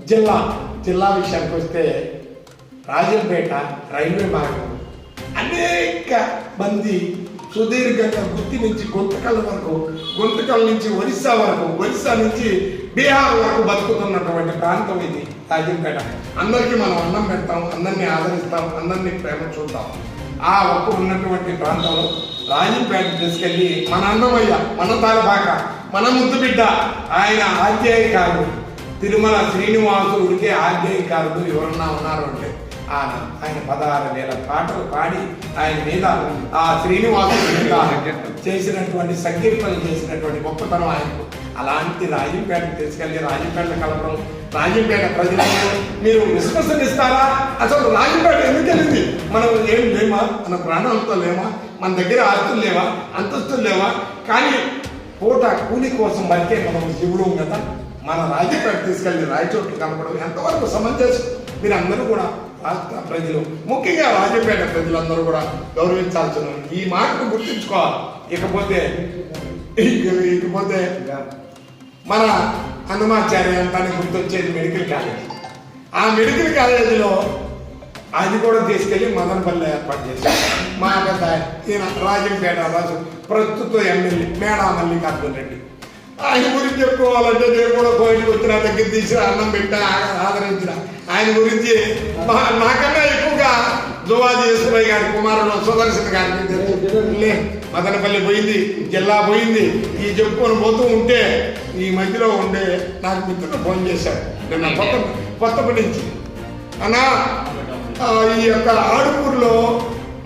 జిల్లా విషయానికి వస్తే రాజంపేట రైల్వే మార్గం అనేక మంది సుదీర్ఘంగా గుత్తి నుంచి గుంతకల్ నుంచి ఒరిస్సా నుంచి బీహార్ వరకు బతుకుతున్నటువంటి ప్రాంతం ఇది రాజంపేట. అందరికీ మనం అన్నం పెడతాం, అందరినీ ఆదరిస్తాం, అందరినీ ప్రేమ చూద్దాం. ఆ ఒక్క ఉన్నటువంటి ప్రాంతంలో రాజంపేట తీసుకెళ్ళి మన అన్నమయ్య, మన తాలబాక, మన ముద్దు బిడ్డ, ఆయన ఆధ్యాయకారుడు తిరుమల శ్రీనివాసుడికి ఆధ్యాయకారుడు ఎవరన్నా ఉన్నారు అంటే ఆయన 16,000 పాటలు పాడి ఆయన మీద ఆ శ్రీనివాసుడి మీద చేసినటువంటి సంకీర్తనలు చేసినటువంటి గొప్పతనం ఆయనకు. అలాంటి రాజంపేటకు తీసుకెళ్ళి రాజంపేట కలపడం, రాజంపేట ప్రజలను మీరు విశ్వసనిస్తారా? అసలు రాజంపేట ఎందుకు వెళ్ళింది? మనం ఏం లేమా? మన ప్రాణాలతో లేమా? మన దగ్గర ఆస్తులు లేవా? అంతస్తులు లేవా? కానీ పూట కూలి కోసం బతికే మనం శివుడు కదా. మన రాజంపేట తీసుకెళ్ళి రాయచోట్లు కలపడం ఎంతవరకు సమంజసం? మీరు అందరూ కూడా రాష్ట్ర ప్రజలు, ముఖ్యంగా రాజంపేట ప్రజలందరూ కూడా గౌరవించాల్సిన ఈ మాటను గుర్తుంచుకోవాలి. ఇకపోతే మన అన్నమాచార్య అంతానికి గుర్తొచ్చేది మెడికల్ కాలేజ్. ఆ మెడికల్ కాలేజీలో అది కూడా తీసుకెళ్ళి మదనపల్లి ఏర్పాటు చేశారు. మా పెద్ద ఈయన రాజంపేట రాజు ప్రస్తుత ఎమ్మెల్యే మేడా మల్లికార్జున రెడ్డి. ఆయన గురించి చెప్పుకోవాలంటే నేను కూడా కోయిలకు వచ్చిన దగ్గర తీసి అన్నం పెట్టా ఆదరించిన ఆయన గురించి నాకన్నా ఎక్కువగా జువాజీ ఈశ్వరయ్య గారి కుమారుడు సుదర్శన్ గారికి మదనపల్లి పోయింది, జిల్లా పోయింది. ఈ చెప్పుకొని పోతూ ఉంటే ఈ మధ్యలో ఉండే నాకు మిత్రుడు ఫోన్ చేశాడు నిన్న కొత్తపటి నుంచి. అన్నా ఈ యొక్క ఆడుపూర్లో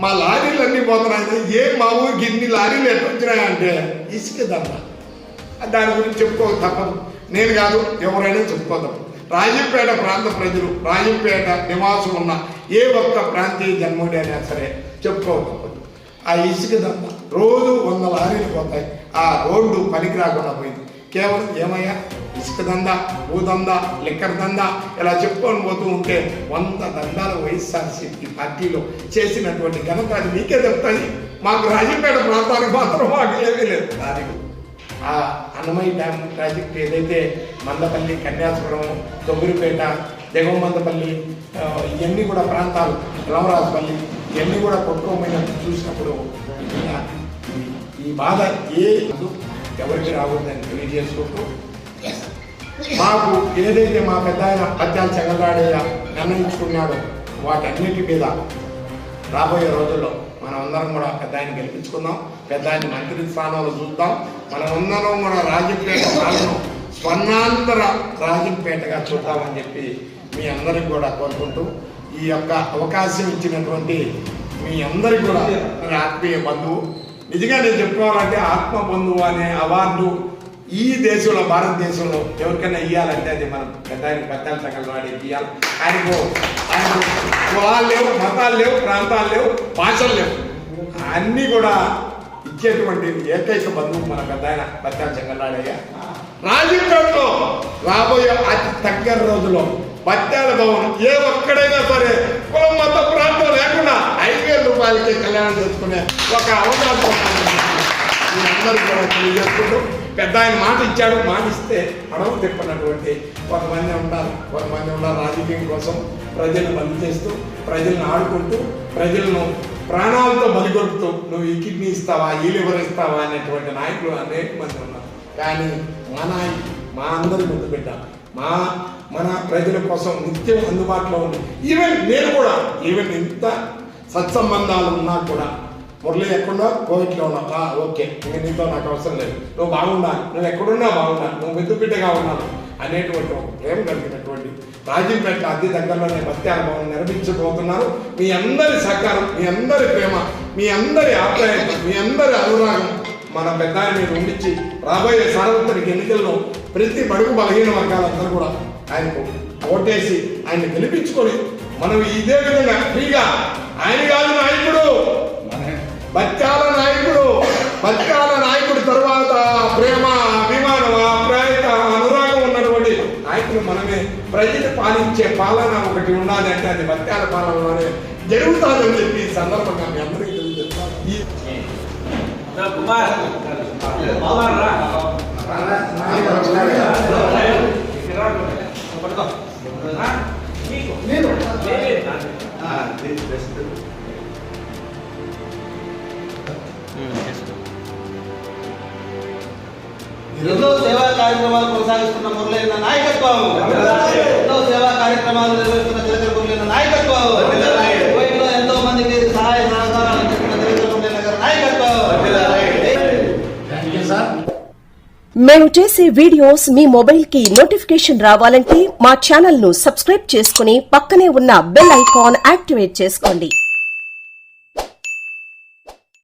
మా లారీలు అన్నీ పోతున్నాయి, ఏం మా ఊరికి ఇన్ని లారీలు ఎట్లా వచ్చినాయంటే ఇసుక దండ. దాని గురించి చెప్పుకోక తప్పదు. నేను కాదు, ఎవరైనా చెప్పుకోదాం. రాజంపేట ప్రాంత ప్రజలు, రాజంపేట నివాసం ఉన్న ఏ ఒక్క ప్రాంతీయ జన్ముడి అయినా సరే చెప్పుకోక తప్పదు. ఆ ఇసుక దంద రోజు 100 లారీలు పోతాయి. ఆ రోడ్డు పనికి రాకుండా పోయింది. కేవలం ఏమయ్యా ఇసుక దంద, భూదంద, లిక్కర్ దంద ఇలా చెప్పుకొని పోతూ ఉంటే 100 దందాలు వైఎస్ఆర్సీపీ పార్టీలో చేసినటువంటి ఘనత అది మీకే చెప్తాయి. మాకు రాజంపేట ప్రాంతానికి మాత్రం మాకు ఏమీ లేదు. దానికి ఆ అన్నమయ్య డ్యామ్ ప్రాజెక్ట్ ఏదైతే మందపల్లి, కన్యాసురం, తొగ్గురిపేట, దిగవమందపల్లి ఇవన్నీ కూడా ప్రాంతాలు, రామరాజపల్లి ఇవన్నీ కూడా కొట్టుకోమైనట్టు చూసినప్పుడు ఈ బాధ ఎవరికి రాకూడదని తెలియజేసుకుంటూ మాకు ఏదైతే మా పెద్ద ఆయన పత్యాల చెంగల్రాడయ్య నిర్ణయించుకున్నాడో వాటన్నిటి మీద రాబోయే రోజుల్లో మనం అందరం కూడా పెద్ద ఆయన గెలిపించుకుందాం. పెద్ద ఆయన మంత్రి స్థానంలో చూద్దాం. మనం అందరం కూడా రాజంపేట పాలన స్వర్ణాంతర రాజంపేటగా చూద్దామని చెప్పి మీ అందరికి కూడా కోరుకుంటూ ఈ యొక్క అవకాశం ఇచ్చినటువంటి మీ అందరికి కూడా ఆత్మీయ బంధువు, నిజంగా నేను చెప్పుకోవాలంటే ఆత్మ బంధువు అనే అవార్డు ఈ దేశంలో, భారతదేశంలో ఎవరికైనా ఇవ్వాలంటే అది మనం పెద్ద ఆయన పత్యాల చెంగల్రాడయ్యకి ఇవ్వాలి. ఆయనకు కులాలు లేవు, మతాలు లేవు, ప్రాంతాలు లేవు, భాషలు లేవు, అన్నీ కూడా ఇచ్చేటువంటి ఏకైక బంధువు మన పెద్ద ఆయన పత్యాల చెంగల్రాడయ్య. రాజంపేటలో రాబోయే అతి దగ్గర రోజుల్లో పత్యాల భవనం ఏ ఒక్కడైనా సరే కులం, మత, ప్రాంతం లేకుండా 5,000 రూపాయలకి కళ్యాణం చేసుకునే ఒక అవకాశం మీ అందరూ కూడా తెలియజేసుకుంటూ పెద్ద ఆయన మాట ఇచ్చాడు. మాట ఇస్తే అడవు తిప్పనటువంటి కొంతమంది ఉన్నారు రాజకీయం కోసం ప్రజలను బలి చేస్తూ, ప్రజలను ఆడుకుంటూ, ప్రజలను ప్రాణాలతో బలిగొడుతూ నువ్వు ఈ కిడ్నీ ఇస్తావా, ఈ లివర్ ఇస్తావా అనేటువంటి నాయకులు అనేక మంది ఉన్నారు. కానీ మా అందరి ముందు బిడ్డ మన ప్రజల కోసం నిత్యం అందుబాటులో ఉంది. నేను కూడా ఇంత సత్సంబంధాలు ఉన్నా కూడా మురళి ఎక్కడున్నా కోవిడ్లో ఉన్నా ఓకే, నీతో నాకు అవసరం లేదు, నువ్వు బాగున్నాను, నువ్వు ఎక్కడున్నా బాగున్నాను, నువ్వు మెద్దు బిడ్డగా ఉన్నాను అనేటువంటి ఒక ప్రేమ కలిగినటువంటి రాజంపేట అతి దగ్గరలోనే పత్యాల భవనం నిర్మించబోతున్నారు. మీ అందరి సహకారం, మీ అందరి ప్రేమ, మీ అందరి ఆప్యాయత, మీ అందరి అనురాగం మన పెద్ద మీద ఉండించి రాబోయే సార్వత్రిక ఎన్నికల్లో ప్రతి బడుగు బలహీన వర్గాలందరూ కూడా ఆయనకు ఓటేసి ఆయన గెలిపించుకొని మనం ఇదే విధంగా ఫ్రీగా ఆయన కాదు నాయకుడు, బత్యాల నాయకుడు తర్వాత ప్రేమ, అభిమానం, ఆప్యాయత, అనురాగం ఉన్నటువంటి నాయకులు మనమే. ప్రజలు పాలించే పాలన ఒకటి ఉన్నదంటే అది బత్యాల పాలనలోనే జరుగుతుందని చెప్పి ఈ సందర్భంగా మీ అందరికీ తెలియజేస్తాను. ఎన్నో సేవా కార్యక్రమాలు కొనసాగిస్తున్న మురళీన్న నాయకత్వం, ఎన్నో సేవా కార్యక్రమాలు నిర్వహిస్తున్న చరిత్ర మురళీన్న నాయకత్వం, కోవిడ్లో ఎంతో మందికి సహాయ సహకారాలు అందిస్తున్న చరిత్ర మురళీన్న గారి నాయకత్వం. మేము చేసే వీడియోస్ మీ మొబైల్ కి నోటిఫికేషన్ రావాలంటే మా ఛానల్ ను సబ్స్క్రైబ్ చేసుకుని పక్కనే ఉన్న బెల్ ఐకాన్ యాక్టివేట్ చేసుకోండి.